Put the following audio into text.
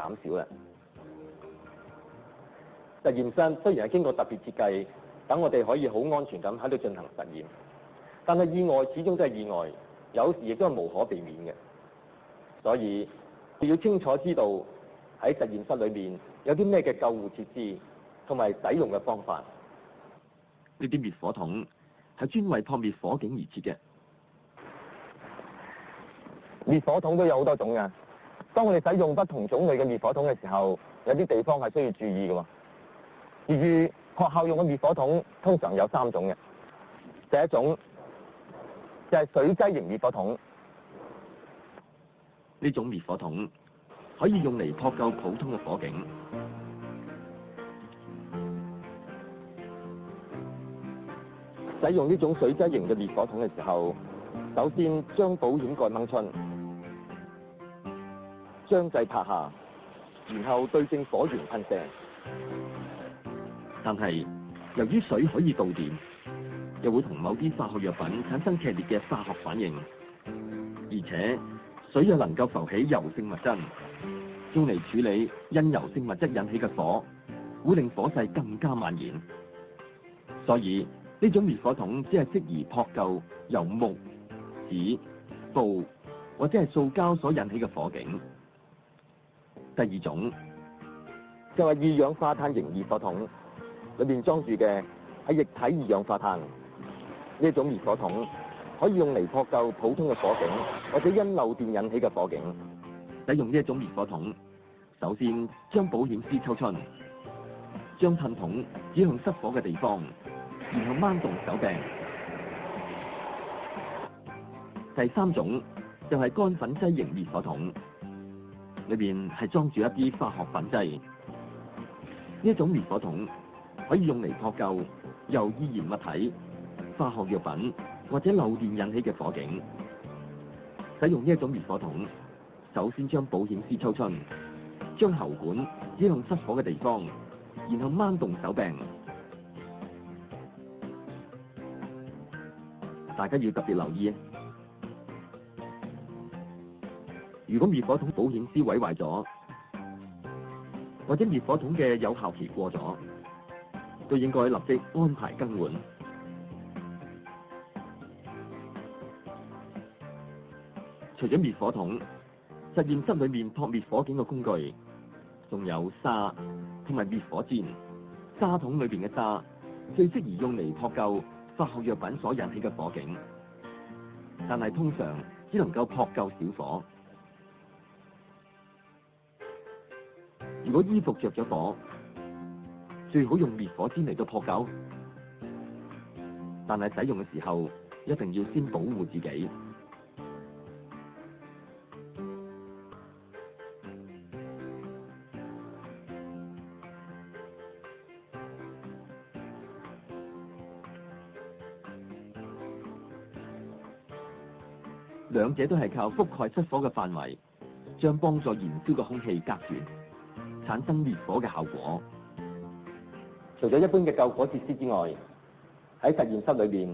減少啦。實驗室雖然係經過特別設計，等我哋可以好安全咁喺度進行實驗，但係意外始終都係意外，有時亦都係無可避免嘅。所以要清楚知道喺實驗室裏面有啲咩嘅救護設施同埋使用嘅方法。呢啲滅火筒係專為撲滅火警而設嘅。滅火筒都有好多種嘅。當我哋使用不同種類嘅滅火筒嘅時候，有啲地方係需要注意嘅喎。至於學校用嘅滅火筒通常有3種嘅。第一種就係水劑型滅火筒。呢種滅火筒可以用嚟撲救普通嘅火警。使用呢種水劑型嘅滅火筒嘅時候，首先將保險蓋掹出，將掣拍下，然後對正火源噴射。但係由於水可以導電，又會同某啲化學藥品產生劇烈嘅化學反應，而且水又能夠浮起油性物質，用嚟處理因油性物質引起嘅火，會令火勢更加蔓延。所以呢種滅火筒只係適宜撲救由木、紙、布或者係塑膠所引起嘅火警。第二種就係二氧化碳型滅火筒，裏面裝住嘅係液體二氧化碳。呢種滅火筒可以用嚟撲救普通嘅火警，或者因漏電引起嘅火警。使用呢一種滅火筒，首先將保險絲抽出，將噴筒指向失火嘅地方，然後掹動手柄。第三種就係乾粉劑型滅火筒，裏面係裝住一啲化學粉劑。呢一種滅火筒可以用嚟撲救由易燃物體、化學藥品或者漏電引起嘅火警。使用呢一種滅火筒，首先將保險絲抽出，將喉管指向失火嘅地方，然後掹動手柄。大家要特別留意，如果滅火筒保險絲毀壞咗，或者滅火筒嘅有效期過咗，都應該立即安排更換。除咗滅火筒，實驗室裏面撲滅火警嘅工具，仲有沙同埋滅火氈。沙桶裏邊嘅沙最適宜用嚟撲救化學藥品所引起嘅火警，但係通常只能夠撲救小火。如果衣服着咗火，最好用滅火氈嚟到撲救，但係使用嘅時候一定要先保護自己。兩者都係靠覆蓋失火嘅範圍，將幫助燃燒嘅空氣隔絕，產生滅火嘅效果。除咗一般嘅救火設施之外，喺實驗室裏邊